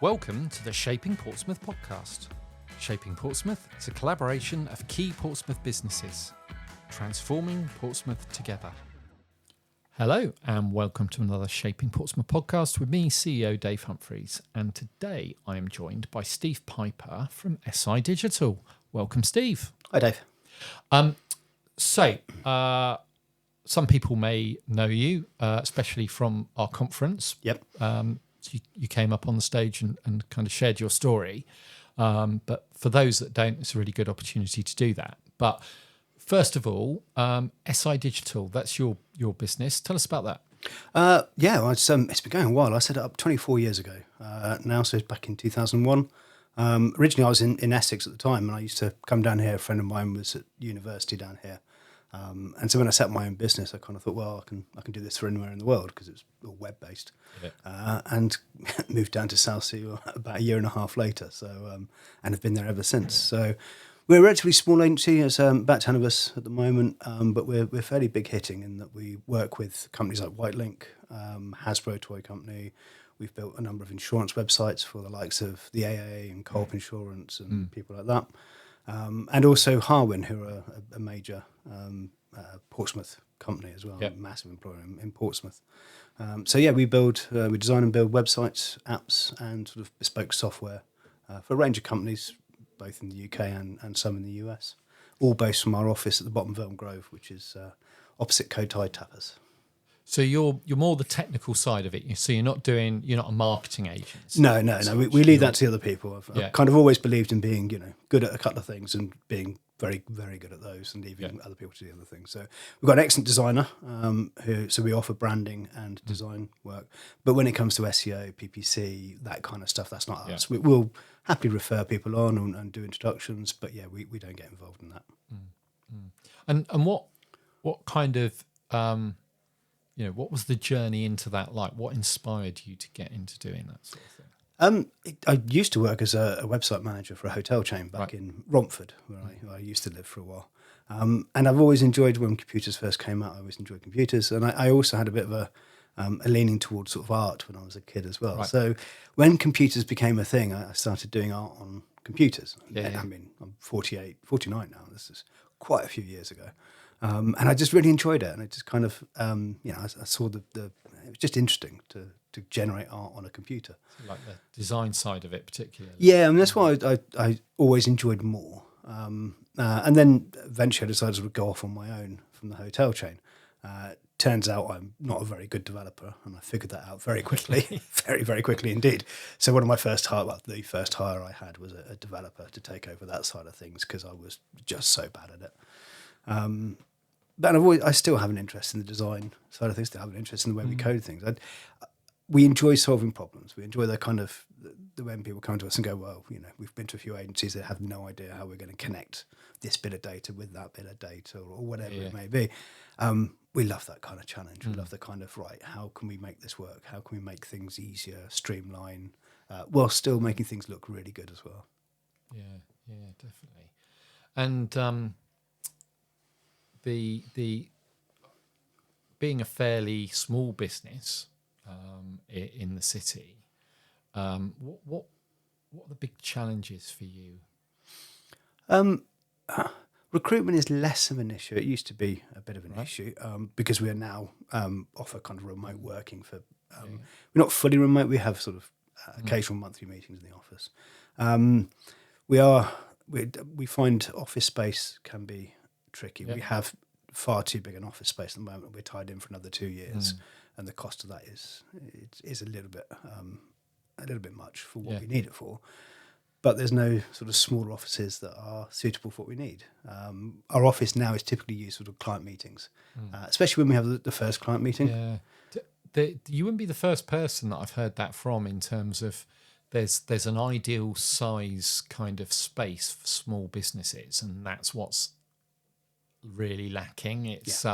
Welcome to the Shaping Portsmouth podcast. Shaping Portsmouth is a collaboration of key Portsmouth businesses, transforming Portsmouth together. Hello and welcome to another Shaping Portsmouth podcast with me, CEO Dave Humphries. And today I am joined by Steve Piper from SI Digital. Welcome, Steve. Hi, Dave. Some people may know you, especially from our conference. Yep. So you came up on the stage and kind of shared your story. But for those that don't, it's a really good opportunity to do that. But first of all, SI Digital, that's your business. Tell us about that. It's been going a while. I set it up 24 years ago now, so it's back in 2001. Originally, I was in Essex at the time, and I used to come down here. A friend of mine was at university down here. And so when I set up my own business, I kind of thought, well, I can do this for anywhere in the world because it's all web-based. Yeah. And moved down to Southsea about a year and a half later, and have been there ever since. So we're a relatively small agency. There's about 10 of us at the moment, but we're fairly big hitting in that we work with companies like Whitelink, Hasbro Toy Company. We've built a number of insurance websites for the likes of the AA and Co-op Insurance and people like that. And also Harwin, who are a major Portsmouth company as well, yep. A massive employer in Portsmouth. We design and build websites, apps, and sort of bespoke software for a range of companies, both in the UK and some in the US, all based from our office at the bottom of Elm Grove, which is opposite Cotai Tapas. So you're more the technical side of it. So you're not a marketing agent. No. We leave that to other people. I've kind of always believed in being, good at a couple of things and being very, very good at those, and leaving other people to do the other things. So we've got an excellent designer so we offer branding and design work. But when it comes to SEO, PPC, that kind of stuff, that's not us. We'll happily refer people on and do introductions, but we don't get involved in that. And what kind of what was the journey into that like? What inspired you to get into doing that sort of thing? I used to work as a website manager for a hotel chain back in Romford, where I used to live for a while. And I've always enjoyed when computers first came out. I always enjoyed computers. And I also had a bit of a leaning towards sort of art when I was a kid as well. Right. So when computers became a thing, I started doing art on computers. I mean, I'm 49 now. This is quite a few years ago. And I just really enjoyed it. And it just kind of, I saw it was just interesting to generate art on a computer. So like the design side of it particularly. Yeah, I mean, that's why I always enjoyed more. And then eventually I decided to go off on my own from the hotel chain. Turns out I'm not a very good developer, and I figured that out very quickly, very, very quickly indeed. So the first hire I had was a developer to take over that side of things because I was just so bad at it. But I still have an interest in the design side of things. Still have an interest in the way we code things. We enjoy solving problems. We enjoy the kind of the when people come to us and go, well, we've been to a few agencies that have no idea how we're going to connect this bit of data with that bit of data or whatever it may be. We love that kind of challenge. We love the kind of, how can we make this work? How can we make things easier, streamline, while still making things look really good as well? Yeah, definitely. And the being a fairly small business in the city, what are the big challenges for you? Recruitment is less of an issue. It used to be a bit of an issue because we are now offer kind of remote working for. We're not fully remote. We have sort of occasional monthly meetings in the office. We find office space can be tricky. We have far too big an office space at the moment. We're tied in for another 2 years, and the cost of that is a little bit much for what we need it for. But there's no sort of smaller offices that are suitable for what we need. Our office now is typically used for client meetings, especially when we have the first client meeting. Yeah, you wouldn't be the first person that I've heard that from in terms of there's an ideal size kind of space for small businesses, and that's what's really lacking. It's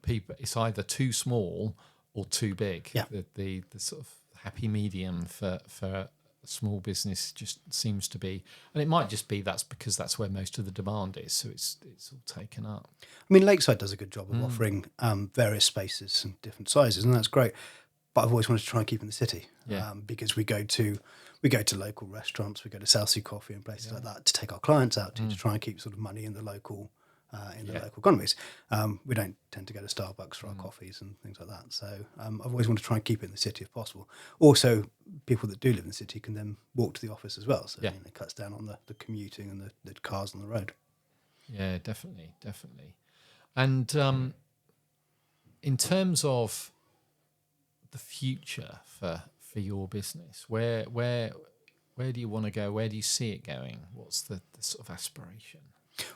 people, it's either too small or too big. The sort of happy medium for small business just seems to be, and it might just be that's because that's where most of the demand is, so it's all taken up. I mean, Lakeside does a good job of offering various spaces and different sizes, and that's great. but I've always wanted to try and keep in the city, Yeah. because we go to local restaurants, we go to South Sea Coffee and places like that to take our clients out to try and keep sort of money in the local local economies. We don't tend to go to Starbucks for our coffees and things like that. So I've always wanted to try and keep it in the city if possible. Also, people that do live in the city can then walk to the office as well. So it cuts down on the commuting and the cars on the road. Yeah, definitely. And in terms of the future for your business, where do you want to go? Where do you see it going? What's the sort of aspiration?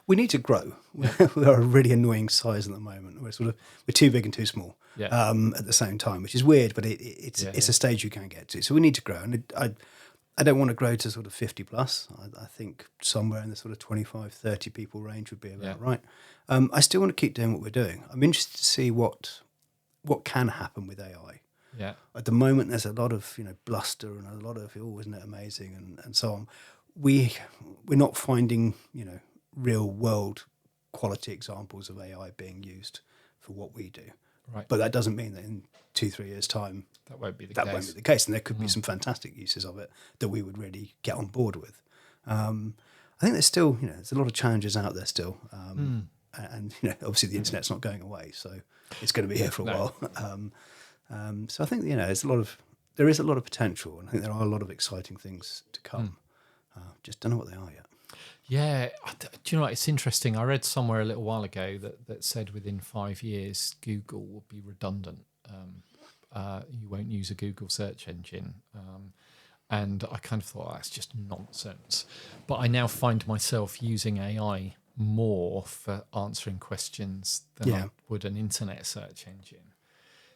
We need to grow. We're a really annoying size at the moment. We're too big and too small at the same time, which is weird, but it's a stage you can get to. So we need to grow, and I don't want to grow to sort of 50 plus. I think somewhere in the sort of 25, 30 people range would be about right. I still want to keep doing what we're doing. I'm interested to see what can happen with AI. Yeah. At the moment, there's a lot of bluster and a lot of isn't it amazing and so on. We're not finding real world quality examples of AI being used for what we do. Right. But that doesn't mean that in 2-3 years' time that won't be the case. And there could be some fantastic uses of it that we would really get on board with. I think there's still there's a lot of challenges out there still. And obviously the internet's not going away, so it's going to be here for a while. So I think there is a lot of potential, and I think there are a lot of exciting things to come. Just don't know what they are yet. Yeah, do you know what? It's interesting. I read somewhere a little while ago that said within 5 years Google will be redundant. You won't use a Google search engine. And I kind of thought that's just nonsense. But I now find myself using AI more for answering questions than I would an internet search engine.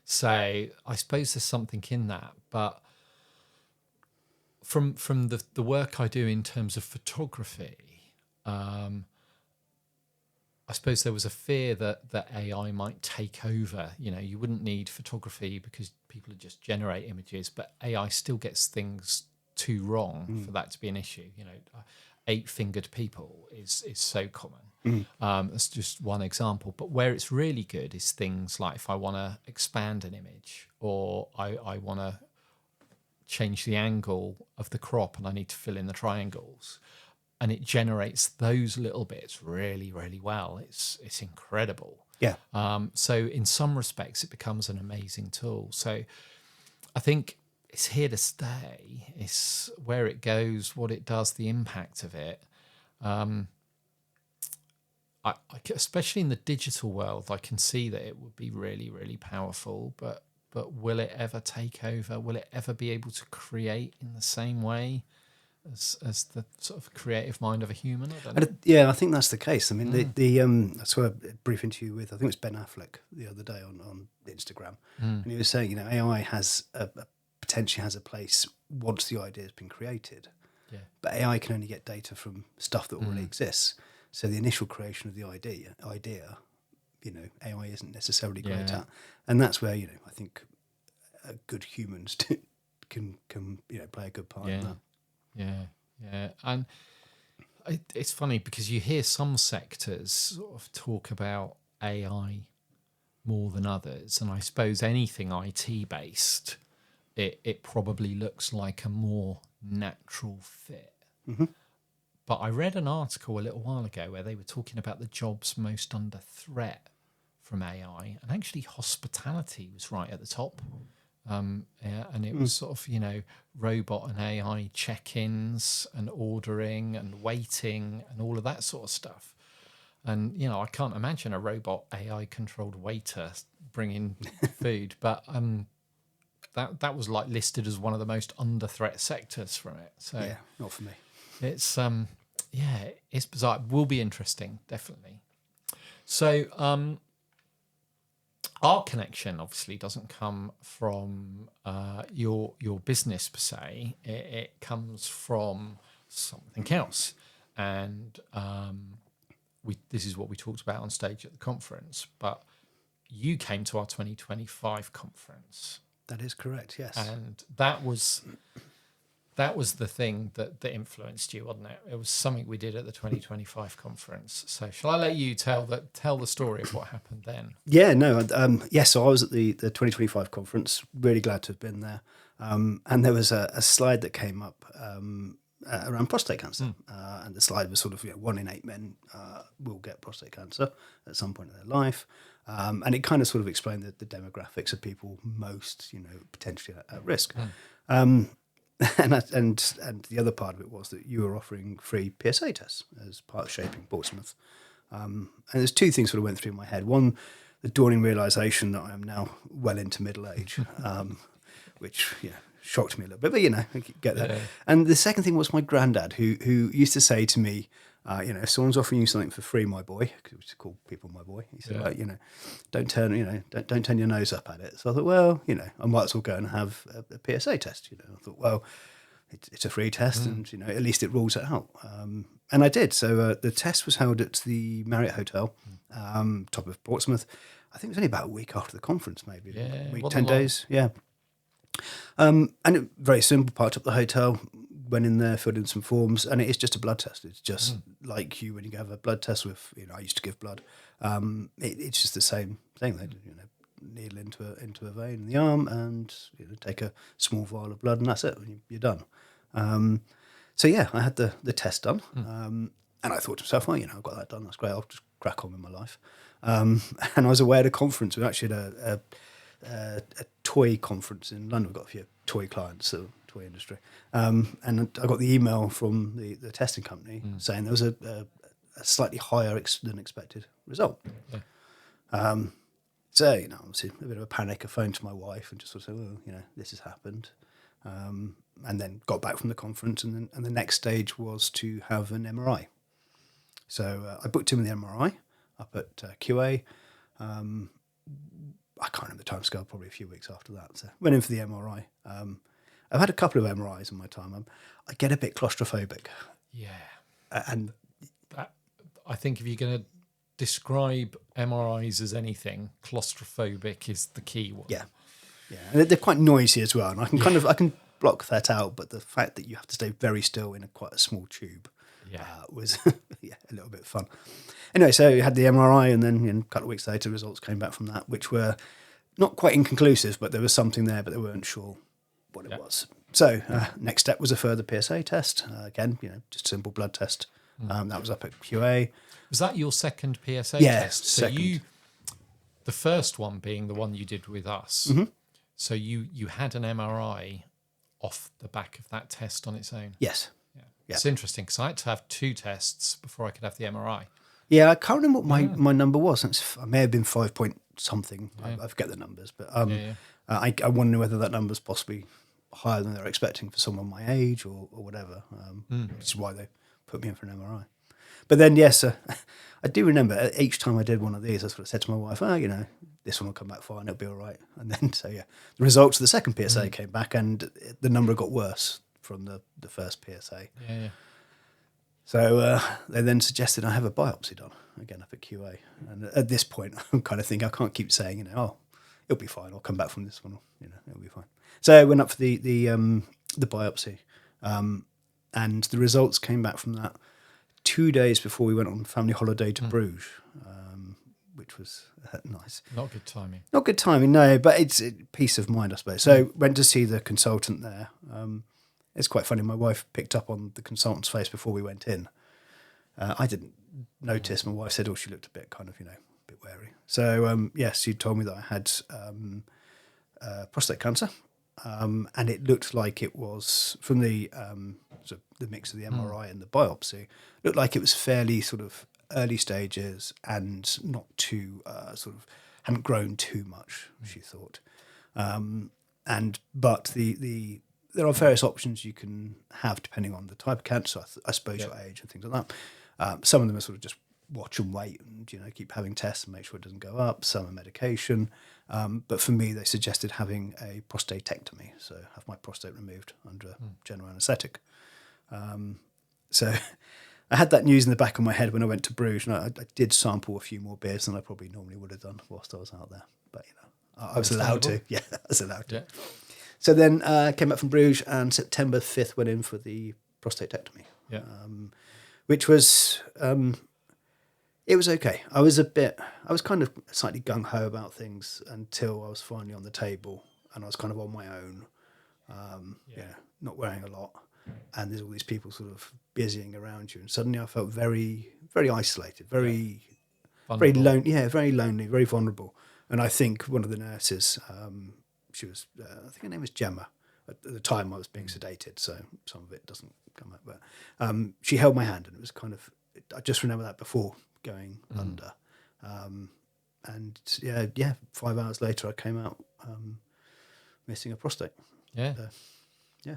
So I suppose there's something in that. But from the work I do in terms of photography, I suppose there was a fear that AI might take over. You wouldn't need photography because people would just generate images, but AI still gets things too wrong for that to be an issue. 8-fingered people is so common. That's just one example. But where it's really good is things like if I want to expand an image or I want to change the angle of the crop and I need to fill in the triangles. And it generates those little bits really, really well. It's incredible. Yeah. So in some respects, it becomes an amazing tool. So I think it's here to stay. It's where it goes, what it does, the impact of it. I especially in the digital world, I can see that it would be really, really powerful. But will it ever take over? Will it ever be able to create in the same way as the sort of creative mind of a human? I don't know. Yeah, I think that's the case. I mean, I saw a brief interview with, I think it was Ben Affleck the other day on Instagram, and he was saying, AI has potentially has a place once the idea has been created. Yeah. But AI can only get data from stuff that already exists. So the initial creation of the idea, AI isn't necessarily great at, and that's where I think good humans can play a good part in that. Yeah. And it's funny because you hear some sectors sort of talk about AI more than others. And I suppose anything IT based, it probably looks like a more natural fit. Mm-hmm. But I read an article a little while ago where they were talking about the jobs most under threat from AI. And actually hospitality was right at the top. And it was sort of, robot and AI check-ins and ordering and waiting and all of that sort of stuff. And, I can't imagine a robot AI-controlled waiter bringing food, but that was like listed as one of the most under threat sectors from it. So yeah, not for me. It's it's bizarre. It will be interesting, definitely. So our connection obviously doesn't come from your business per se. It comes from something else, and this is what we talked about on stage at the conference. But you came to our 2025 conference. That is correct. Yes, and that was that was the thing that influenced you, wasn't it? It was something we did at the 2025 conference. So shall I let you tell the story of what happened then? Yeah, no, so I was at the 2025 conference. Really glad to have been there. And there was a slide that came up around prostate cancer, and the slide was sort of 1 in 8 men will get prostate cancer at some point in their life, and it kind of sort of explained the demographics of people most potentially at risk. And the other part of it was that you were offering free PSA tests as part of Shaping Portsmouth. And there's two things sort of went through my head. One, the dawning realization that I am now well into middle age, which shocked me a little bit, but I get that. Yeah. And the second thing was my granddad, who used to say to me, if someone's offering you something for free, my boy, because we used to call people my boy, he said, don't turn your nose up at it. So I thought, well, I might as well go and have a PSA test. I thought, well, it's a free test, and at least it rules it out. And I did. So the test was held at the Marriott Hotel, top of Portsmouth. I think it was only about a week after the conference, maybe. Yeah, a week, 10 days. Yeah. And it, very simple, parked up the hotel, went in there, filled in some forms, and it is just a blood test. It's just like you when you have a blood test with, I used to give blood. It's just the same thing. They needle into a vein in the arm and take a small vial of blood, and that's it. You're done. So yeah, I had the test done, and I thought to myself, well, I've got that done. That's great. I'll just crack on with my life. And I was away at a conference. We actually had a toy conference in London. We've got a few toy clients, so toy industry. And I got the email from the testing company saying there was a slightly higher than expected result. Yeah. So, obviously a bit of a panic. I phoned to my wife and just sort of said, well, this has happened. And then got back from the conference, and the next stage was to have an MRI. So I booked him in the MRI up at QA. I can't remember the timescale, probably a few weeks after that. So went in for the MRI. I've had a couple of MRIs in my time. I get a bit claustrophobic. Yeah. And I think if you're going to describe MRIs as anything, claustrophobic is the key one. Yeah. Yeah. And they're quite noisy as well. And I can I can block that out, but the fact that you have to stay very still in quite a small tube was a little bit fun. Anyway, so we had the MRI, and then a couple of weeks later, results came back from that, which were not quite inconclusive, but there was something there, but they weren't sure what it was. So next step was a further PSA test. Again, just a simple blood test. That was up at QA. Was that your second PSA test? So second. The first one being the one you did with us. Mm-hmm. So you had an MRI off the back of that test on its own? Yes. Yeah. It's interesting because I had to have 2 tests before I could have the MRI. Yeah, I can't remember what my number was. I may have been 5 point something. Yeah. I forget the numbers, but I wonder whether that number's possibly higher than they're expecting for someone my age or whatever, which is why they put me in for an MRI. But then, yes, I do remember each time I did one of these, I sort of said to my wife, this one will come back fine, it'll be all right. And then, the results of the second PSA came back, and the number got worse from the first PSA. Yeah. So they then suggested I have a biopsy done, again up at QA. And at this point, I'm kind of thinking, I can't keep saying, it'll be fine, I'll come back from this one, it'll be fine. So I went up for the biopsy, and the results came back from that 2 days before we went on family holiday to Bruges, which was nice. Not good timing. Not good timing, no, but it's peace of mind, I suppose. So went to see the consultant there. It's quite funny. My wife picked up on the consultant's face before we went in. I didn't notice. My wife said, she looked a bit kind of, a bit wary. So, yes, she told me that I had prostate cancer. And it looked like it was, from the mix of the MRI and the biopsy, looked like it was fairly sort of early stages and not too, hadn't grown too much, she thought. But there are various options you can have depending on the type of cancer, I suppose your age and things like that. Some of them are sort of just watch and wait and keep having tests and make sure it doesn't go up. Some are medication, but for me they suggested having a prostatectomy, so have my prostate removed under general anaesthetic. So I had that news in the back of my head when I went to Bruges, and I did sample a few more beers than I probably normally would have done whilst I was out there, but I was allowed to. Yeah, I was allowed to. So then came back from Bruges, and September 5th went in for the prostatectomy, Yeah. which was it was okay. I was kind of slightly gung ho about things until I was finally on the table, and I was kind of on my own, not wearing a lot, and there's all these people sort of busying around you, and suddenly I felt very, very isolated, very very lonely, very vulnerable. And I think one of the nurses, she was, I think her name was Gemma. At the time, I was being sedated, so some of it doesn't come out. But she held my hand, and it was kind of, I just remember that before going under. And 5 hours later, I came out missing a prostate. Yeah. Yeah.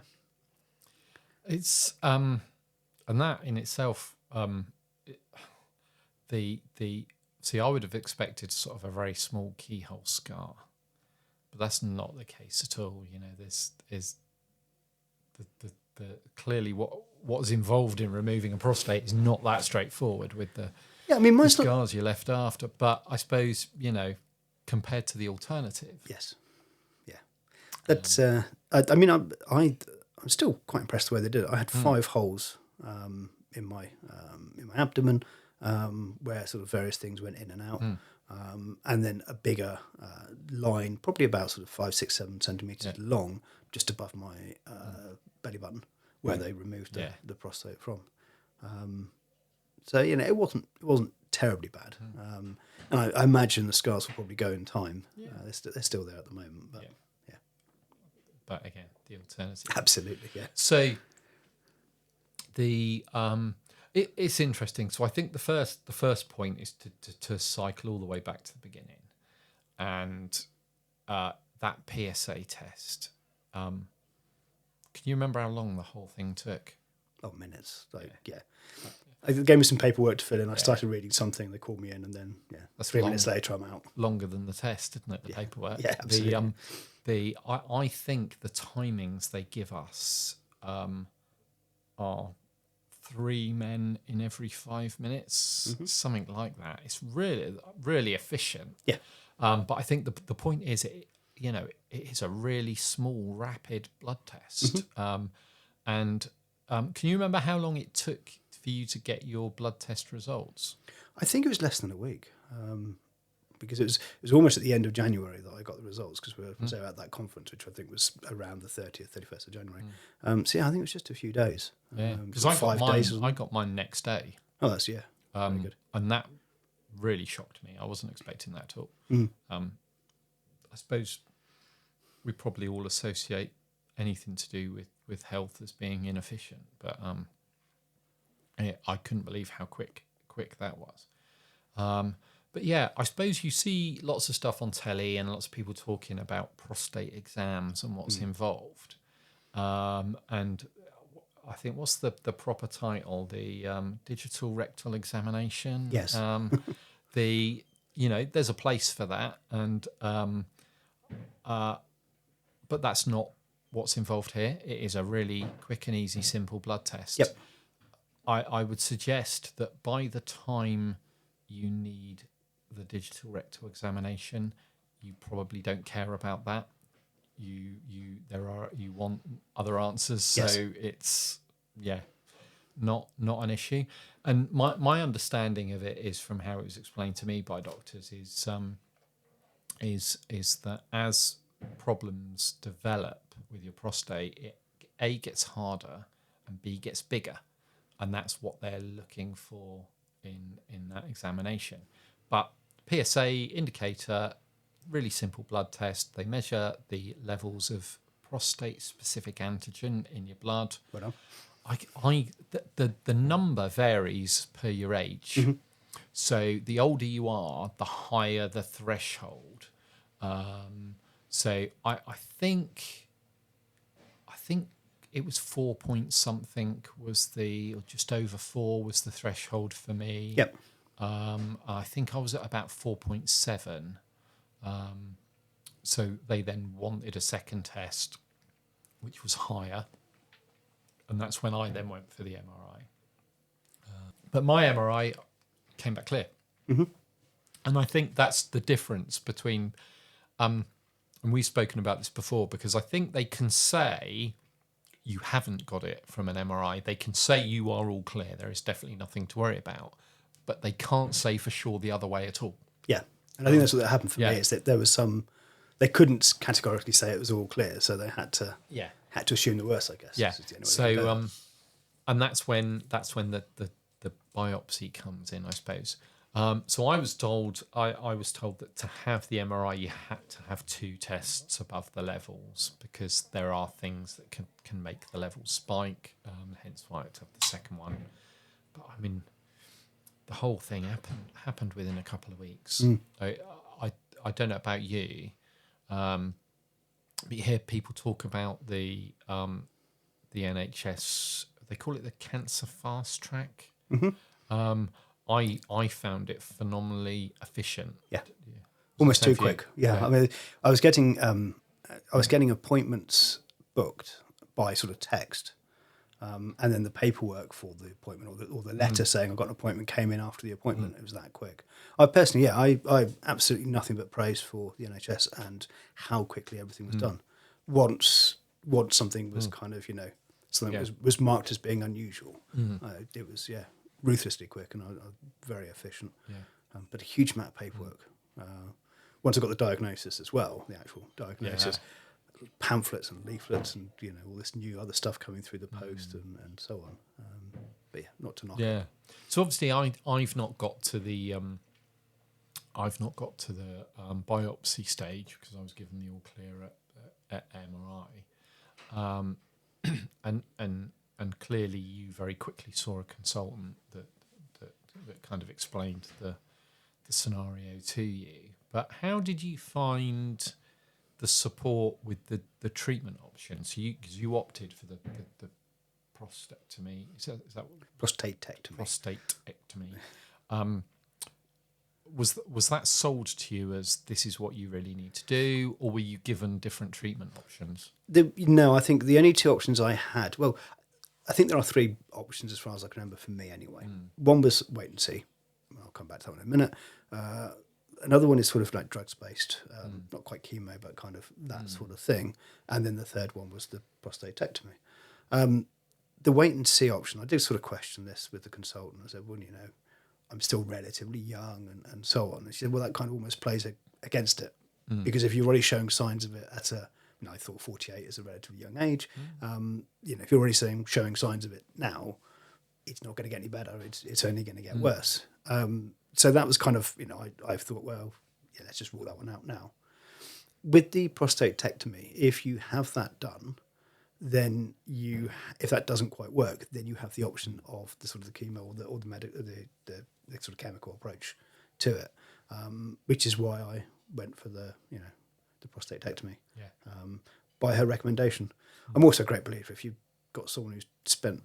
It's and that in itself, I would have expected sort of a very small keyhole scar, but that's not the case at all. You know, there's the clearly what's involved in removing a prostate is not that straightforward with the the scars you're left after. But I suppose, you know, compared to the alternative, yes, yeah, that's. I mean, I'm still quite impressed the way they did it. I had 5 holes in my abdomen where sort of various things went in and out, and then a bigger line, probably about sort of 5, 6, 7 centimeters long, just above my belly button, where they removed the prostate from. So you know, it wasn't terribly bad, and I imagine the scars will probably go in time. Yeah. They're still there at the moment, but yeah. But again, the alternative. Absolutely, yeah. So the it's interesting. So I think the first point is to cycle all the way back to the beginning, and that PSA test. Can you remember how long the whole thing took? Oh, minutes. Yeah. They gave me some paperwork to fill in. I started reading something. They called me in, and then that's 3 minutes later, I'm out. Longer than the test, isn't it? The paperwork. Yeah, absolutely. I think the timings they give us are 3 men in every 5 minutes, something like that. It's really, really efficient. Yeah. But I think the point is, it is a really small, rapid blood test. And can you remember how long it took for you to get your blood test results? I think it was less than a week, because it was almost at the end of January that I got the results, because we were at that conference, which I think was around the 30th, 31st of January. So I think it was just a few days. Yeah, because I got mine next day. Oh, that's very good. And that really shocked me. I wasn't expecting that at all. I suppose we probably all associate anything to do with health as being inefficient, but I couldn't believe how quick that was. But yeah, I suppose you see lots of stuff on telly and lots of people talking about prostate exams and what's involved. And I think, what's the proper title? The digital rectal examination. Yes. There's a place for that, and but that's not what's involved here. It is a really quick and easy, simple blood test. Yep. I would suggest that by the time you need the digital rectal examination, you probably don't care about that. You want other answers, so it's not an issue. And my understanding of it is, from how it was explained to me by doctors, is that as problems develop with your prostate, it A, gets harder, and B, gets bigger, and that's what they're looking for in that examination. But PSA indicator, really simple blood test. They measure the levels of prostate-specific antigen in your blood. Well done. The number varies per your age. So the older you are, the higher the threshold. So I think it was 4 point something was or just over 4 was the threshold for me. Yep. I think I was at about 4.7. So they then wanted a second test, which was higher. And that's when I then went for the MRI. But my MRI came back clear. And I think that's the difference between and we've spoken about this before, because I think they can say you haven't got it from an MRI. They can say you are all clear. There is definitely nothing to worry about, but they can't say for sure the other way at all. Yeah. And I think that's what happened for Yeah. me, is that there was they couldn't categorically say it was all clear, so they had to assume the worst, I guess. Yeah. Is the only way to go. And that's when the biopsy comes in, I suppose. So I was told that to have the MRI, you had to have 2 tests above the levels, because there are things that can make the levels spike. Hence why I had to have the second one. But I mean, the whole thing happened within a couple of weeks. I don't know about you, but you hear people talk about the NHS. They call it the cancer fast track. I found it phenomenally efficient. Yeah. Almost too Same for you? quick. Yeah. Okay. I mean, I was getting appointments booked by sort of text. And then the paperwork for the appointment, or the letter saying I've got an appointment, came in after the appointment. It was that quick. I personally, I absolutely nothing but praise for the NHS and how quickly everything was done. Once something was kind of, something was marked as being unusual, it was ruthlessly quick and very efficient. Yeah. But a huge amount of paperwork. Once I got the diagnosis as well, the actual diagnosis. Pamphlets and leaflets and all this new other stuff coming through the post and so on, but not to knock it. So obviously I've not got to the biopsy stage, because I was given the all clear at MRI, and clearly you very quickly saw a consultant that kind of explained the scenario to you. But how did you find the support with the treatment options? So because you opted for the prostatectomy. Is that Prostatectomy. Prostatectomy. Was that sold to you as this is what you really need to do, or were you given different treatment options? No, I think the only 2 options I had. Well, I think there are 3 options as far as I can remember for me anyway. One was wait and see. I'll come back to that one in a minute. Another one is sort of like drugs based, not quite chemo, but kind of that sort of thing. And then the third one was the prostatectomy. The wait and see option, I did sort of question this with the consultant. I said, well, I'm still relatively young and so on. And she said, well, that kind of almost plays against it. Because if you're already showing signs of it at I thought 48 is a relatively young age. If you're already showing signs of it now, it's not going to get any better. It's only going to get worse. So that was kind of, I thought, well, let's just rule that one out now. With the prostatectomy, if you have that done, then if that doesn't quite work, then you have the option of the sort of the chemo or the sort of chemical approach to it, which is why I went for the prostatectomy by her recommendation. I'm also a great believer if you've got someone who's spent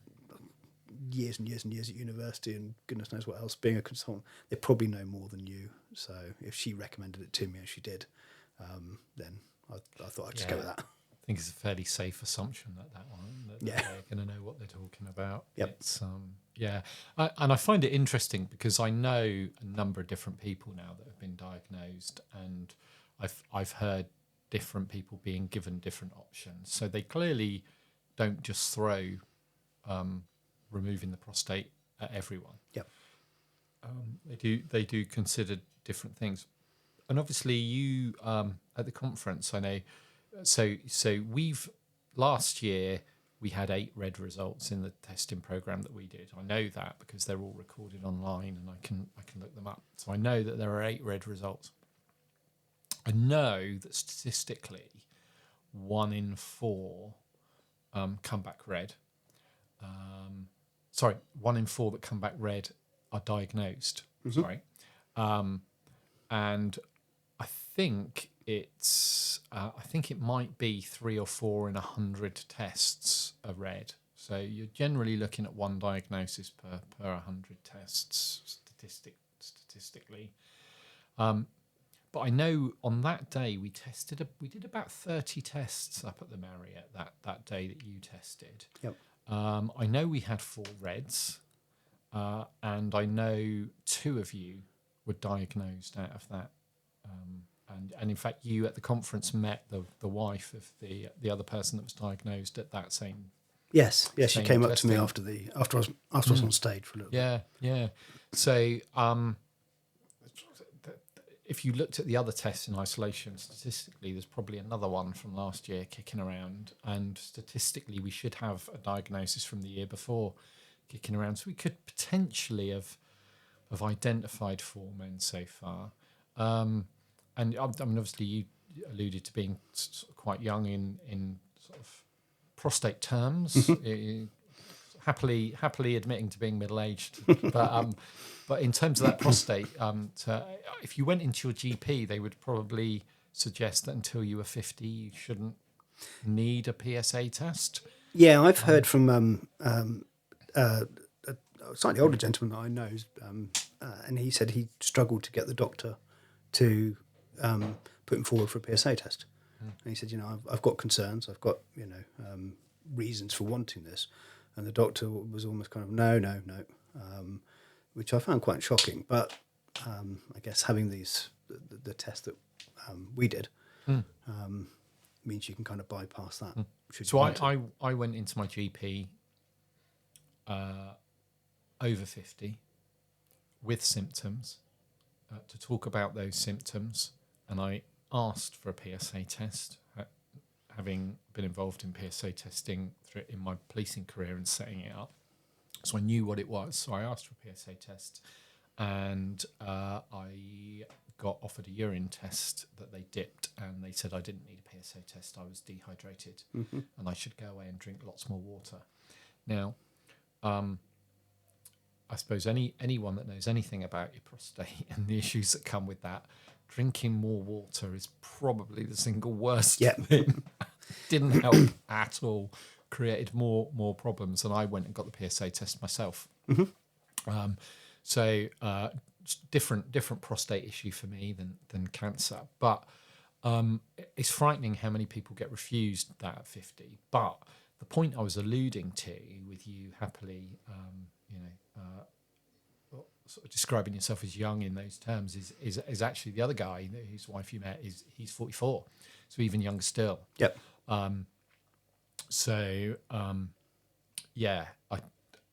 years and years and years at university and goodness knows what else being a consultant, they probably know more than you. So if she recommended it to me and she did, then I thought I'd just go with that. I think it's a fairly safe assumption that one, that they're going to know what they're talking about. Yep. It's and I find it interesting because I know a number of different people now that have been diagnosed, and I've heard different people being given different options. So they clearly don't just throw removing the prostate at everyone. Yep. They do consider different things, and obviously you at the conference, I know. So we've last year we had 8 red results in the testing program that we did. I know that because they're all recorded online and I can look them up. So I know that there are 8 red results. I know that statistically 1 in 4 come back red. 1 in 4 that come back red are diagnosed. Mm-hmm. Sorry. And I think it might be 3 or 4 in 100 tests are red. So you're generally looking at 1 diagnosis per 100 tests statistically. But I know on that day we did about 30 tests up at the Marriott that day that you tested. Yep. I know we had 4 reds, and I know 2 of you were diagnosed out of that and in fact, you at the conference met the wife of the other person that was diagnosed at that same. Yes, yeah, she same came up to me testing. after I was on stage for a little bit. Yeah. So if you looked at the other tests in isolation, statistically, there's probably another one from last year kicking around, and statistically, we should have a diagnosis from the year before kicking around. So we could potentially have identified 4 men so far. And I mean, obviously, you alluded to being sort of quite young in sort of prostate terms. Happily admitting to being middle-aged, but in terms of that prostate, if you went into your GP, they would probably suggest that until you were 50, you shouldn't need a PSA test. Yeah, I've heard from a slightly older gentleman that I know, and he said he struggled to get the doctor to put him forward for a PSA test. And he said, I've got concerns, I've got reasons for wanting this, and the doctor was almost kind of no, which I found quite shocking. But I guess having the test that we did means you can kind of bypass that. So I went into my GP over 50 with symptoms to talk about those symptoms, and I asked for a PSA test, having been involved in PSA testing in my policing career and setting it up. So I knew what it was. So I asked for a PSA test, and I got offered a urine test that they dipped, and they said I didn't need a PSA test. I was dehydrated, and I should go away and drink lots more water. Now, I suppose anyone that knows anything about your prostate and the issues that come with that, drinking more water is probably the single worst thing. Didn't help at all. Created more problems, and I went and got the PSA test myself. So different prostate issue for me than cancer, but it's frightening how many people get refused that at 50. But the point I was alluding to with you happily, sort of describing yourself as young in those terms is actually the other guy whose wife you met he's 44, so even younger still. Yep.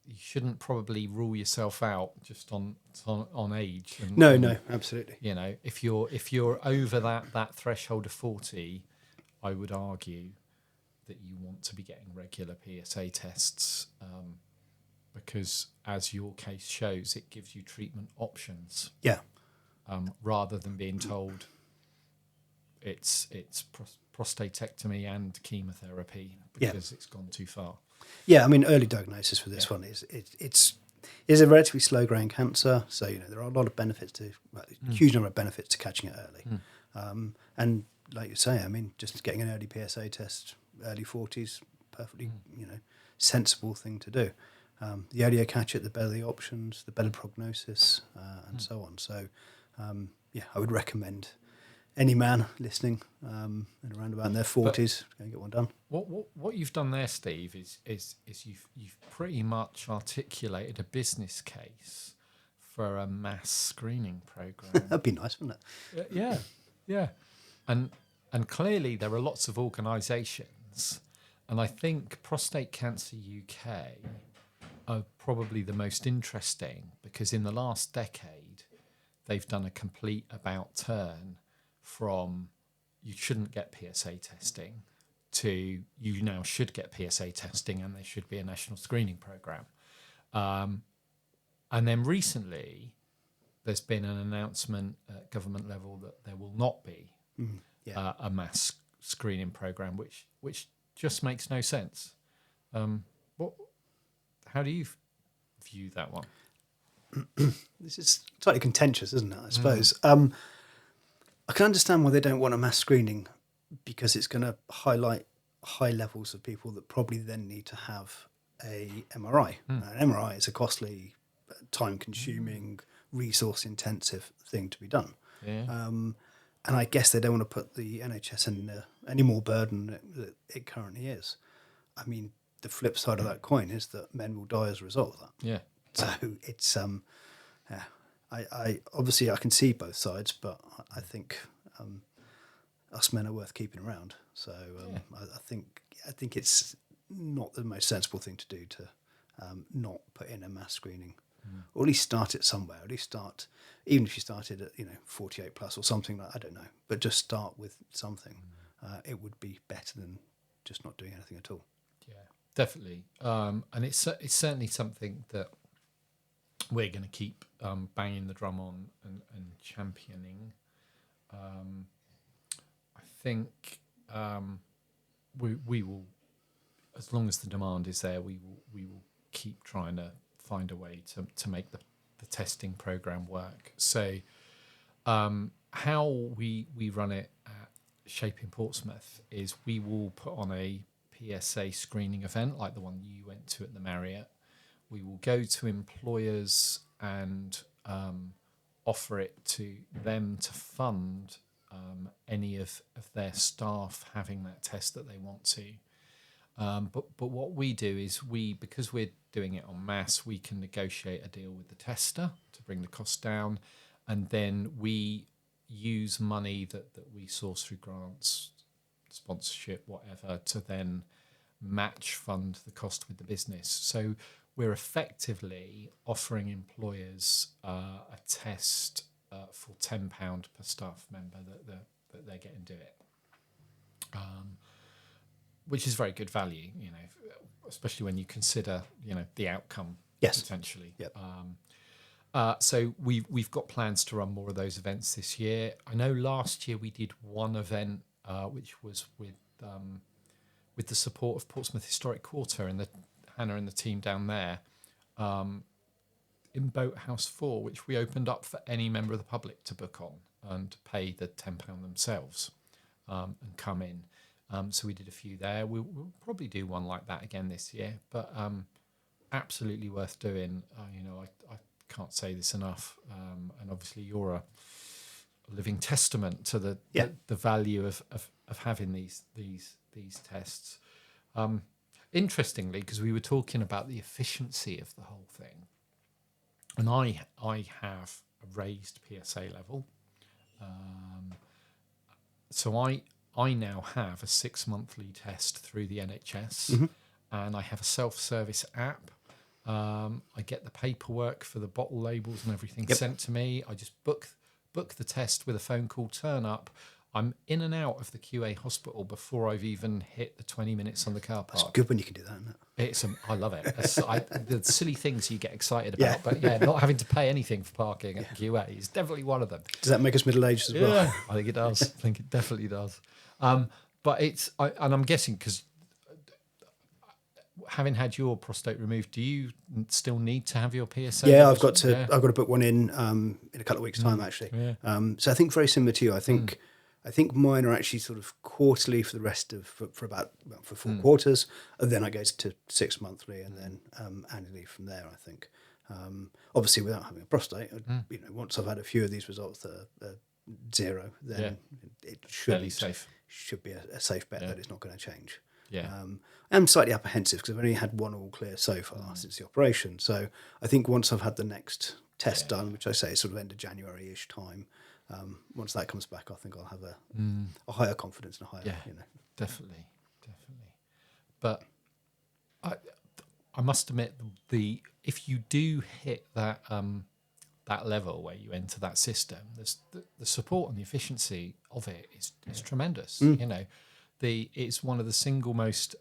You shouldn't probably rule yourself out just on age. And, No, absolutely. If you're over that threshold of 40, I would argue that you want to be getting regular PSA tests, because as your case shows, it gives you treatment options. Yeah. Rather than being told it's prostatectomy and chemotherapy because it's gone too far. Yeah, I mean, early diagnosis for this one is a relatively slow growing cancer, so there are a lot of benefits a huge number of benefits to catching it early. And like you say, I mean, just getting an early PSA test, early 40s, perfectly sensible thing to do. The earlier catch it, the better the options, the better prognosis, and so on. So, I would recommend any man listening and around about in their 40s go and get one done. What you've done there, Steve, is you've pretty much articulated a business case for a mass screening program. That'd be nice, wouldn't it? Yeah. And clearly there are lots of organisations, and I think Prostate Cancer UK are probably the most interesting, because in the last decade they've done a complete about turn from you shouldn't get PSA testing to you now should get PSA testing and there should be a national screening program. And then recently there's been an announcement at government level that there will not be a mass screening program, which just makes no sense. How do you view that one? This is slightly contentious, isn't it, I suppose? I can understand why they don't want a mass screening, because it's going to highlight high levels of people that probably then need to have a MRI. An MRI is a costly, time-consuming, resource-intensive thing to be done. Yeah. And I guess they don't want to put the NHS in any more burden than it currently is. I mean, the flip side of that coin is that men will die as a result of that. Yeah. So it's I obviously I can see both sides, but I think us men are worth keeping around. So I think it's not the most sensible thing to do to not put in a mass screening, or at least start it somewhere. At least start, even if you started at 48 plus or something like, I don't know, but just start with something. It would be better than just not doing anything at all. Yeah, definitely. And it's certainly something that we're going to keep banging the drum on and championing. I think we will, as long as the demand is there, we will keep trying to find a way to make the testing program work. So how we run it at Shaping Portsmouth is we will put on a PSA screening event like the one you went to at the Marriott. We will go to employers and offer it to them to fund any of their staff having that test that they want to. But what we do is because we're doing it en masse, we can negotiate a deal with the tester to bring the cost down, and then we use money that we source through grants, sponsorship, whatever, to then match fund the cost with the business. So we're effectively offering employers a test for £10 per staff member that they're getting do it, which is very good value, especially when you consider the outcome. Yes. Potentially. Yep. So we've got plans to run more of those events this year. I know last year we did one event which was with the support of Portsmouth Historic Quarter and Hannah and the team down there, in Boathouse 4, which we opened up for any member of the public to book on and pay the £10 themselves and come in. So we did a few there. We'll probably do one like that again this year, but absolutely worth doing. I can't say this enough, and obviously you're a living testament to the value of having these tests. Interestingly, because we were talking about the efficiency of the whole thing, and I have a raised PSA level, so I now have a 6-monthly test through the NHS, and I have a self-service app. I get the paperwork for the bottle labels and everything sent to me. I just book the test with a phone call, turn up. I'm in and out of the QA hospital before I've even hit the 20 minutes on the car park. It's good when you can do that, isn't it? I love it. The silly things you get excited about, but not having to pay anything for parking at QA is definitely one of them. Does that make us middle-aged as well? I think it does. I think it definitely does. But I'm guessing because having had your prostate removed, do you still need to have your PSA? Yeah, I've got to put one in a couple of weeks' time actually. Yeah. So I think very similar to you. I think mine are actually sort of quarterly for the rest of for 4 quarters, and then I go to 6 monthly, and then annually from there. I think obviously without having a prostate, once I've had a few of these results that are zero, then it should be a safe bet that it's not going to change. Yeah. I'm slightly apprehensive because I've only had one all clear so far since the operation. So I think once I've had the next test done, which I say is sort of end of January-ish time, once that comes back, I think I'll have a higher confidence and a higher, Definitely. But I must admit, if you do hit that that level where you enter that system, the support and the efficiency of it is tremendous. It's one of the single most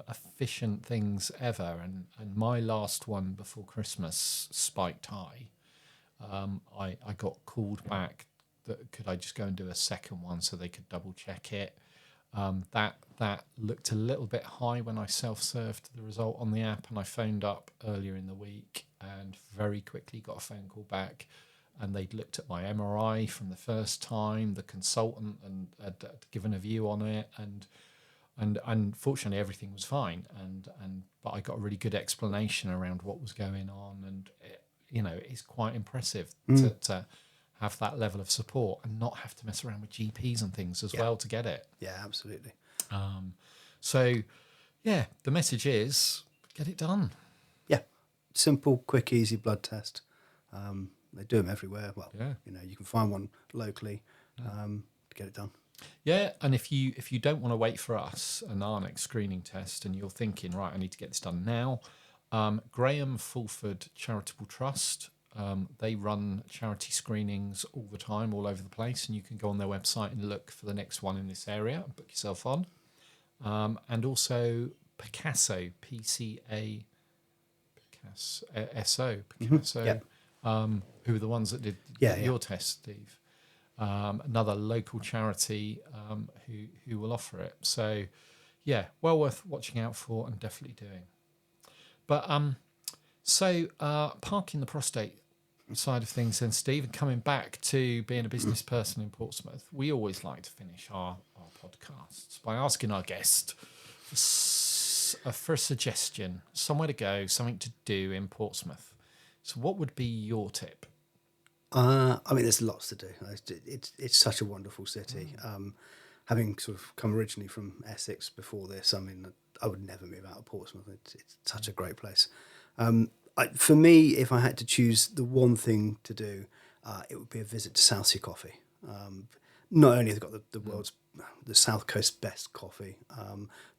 efficient things ever. And my last one before Christmas spiked high. I got called back that could I just go and do a second one so they could double check it. That looked a little bit high when I self-served the result on the app, and I phoned up earlier in the week and very quickly got a phone call back, and they'd looked at my MRI from the first time, the consultant, and had given a view on it, and unfortunately everything was fine, but I got a really good explanation around what was going on, and it's quite impressive to have that level of support and not have to mess around with GPs and things as well to get it. Yeah, absolutely. The message is get it done. Yeah, simple, quick, easy blood test. They do them everywhere. Well, you can find one locally to get it done. Yeah, and if you don't want to wait for us and our next screening test, and you're thinking, right, I need to get this done now, Graham Fulford Charitable Trust, they run charity screenings all the time, all over the place, and you can go on their website and look for the next one in this area and book yourself on. And also Picasso, PCA, Picasso, SO, Picasso, Yep. who are the ones that did your test, Steve. Another local charity who will offer it. So, yeah, well worth watching out for and definitely doing. But parking the prostate side of things then, Steve, and coming back to being a business person in Portsmouth, we always like to finish our podcasts by asking our guest for a suggestion, somewhere to go, something to do in Portsmouth. So what would be your tip? I mean, there's lots to do. It's such a wonderful city. Having sort of come originally from Essex before this, I mean, I would never move out of Portsmouth. It's such a great place. For me, if I had to choose the one thing to do, it would be a visit to South Sea Coffee. Not only have they got the South Coast's best coffee,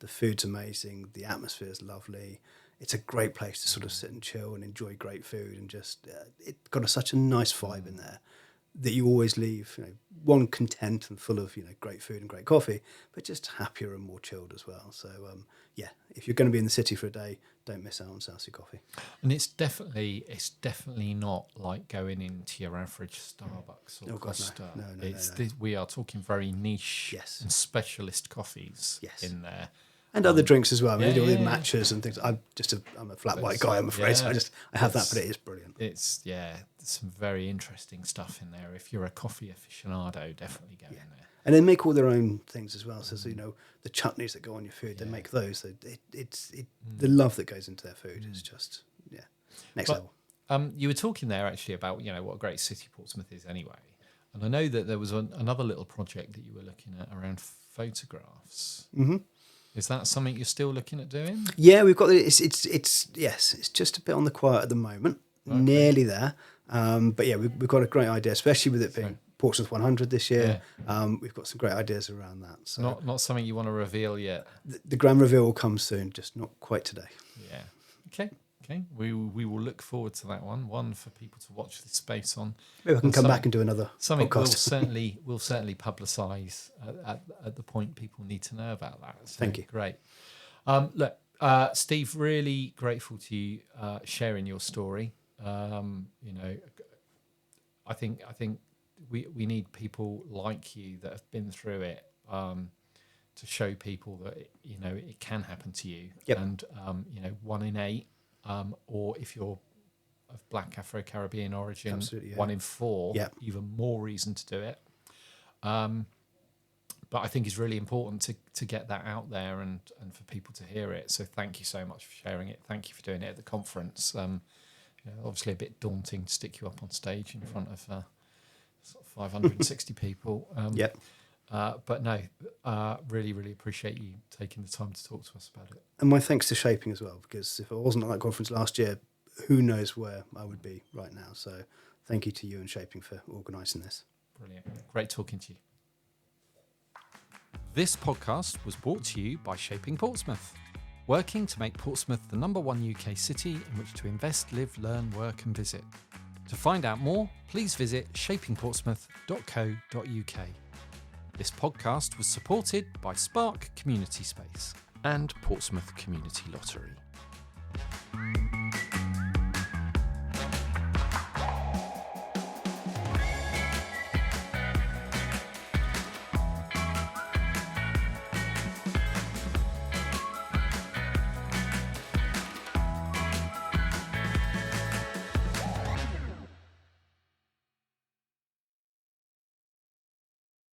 the food's amazing, the atmosphere is lovely. It's a great place to sort of sit and chill and enjoy great food, and just it's got such a nice vibe in there that you always leave, one, content and full of great food and great coffee, but just happier and more chilled as well. So if you're going to be in the city for a day, don't miss out on South Sea Coffee. And it's definitely not like going into your average Starbucks or Costa. No. We are talking very niche and specialist coffees in there. And other drinks as well. I mean, they do matchas and things. I'm a flat white guy, I'm afraid. So I have that, but it is brilliant. It's there's some very interesting stuff in there. If you're a coffee aficionado, definitely go in there. And they make all their own things as well. So the chutneys that go on your food, they make those. The love that goes into their food is just next level. You were talking there actually about what a great city Portsmouth is anyway. And I know that there was another little project that you were looking at around photographs. Mm-hmm. Is that something you're still looking at doing? Yeah, we've got it's just a bit on the quiet at the moment. Okay. Nearly there. But yeah, we've got a great idea, especially with it being Portsmouth 100 this year. Yeah. We've got some great ideas around that. So not something you want to reveal yet. The grand reveal will come soon, just not quite today. Yeah. Okay. We will look forward to that one for people to watch this space on. Maybe I can come back and do another something podcast. we'll certainly publicise at the point people need to know about that. So thank you. Great. Look, Steve, really grateful to you sharing your story. I think we need people like you that have been through it to show people that it can happen to you. Yep. And 1 in 8. Or if you're of Black Afro-Caribbean origin, 1 in 4, even more reason to do it. But I think it's really important to get that out there and for people to hear it. So thank you so much for sharing it. Thank you for doing it at the conference. Obviously a bit daunting to stick you up on stage in front of sort of 560 people. But no, really, really appreciate you taking the time to talk to us about it. And my thanks to Shaping as well, because if it wasn't at that conference last year, who knows where I would be right now. So thank you to you and Shaping for organising this. Brilliant. Great talking to you. This podcast was brought to you by Shaping Portsmouth, working to make Portsmouth the #1 UK city in which to invest, live, learn, work and visit. To find out more, please visit shapingportsmouth.co.uk. This podcast was supported by Spark Community Space and Portsmouth Community Lottery.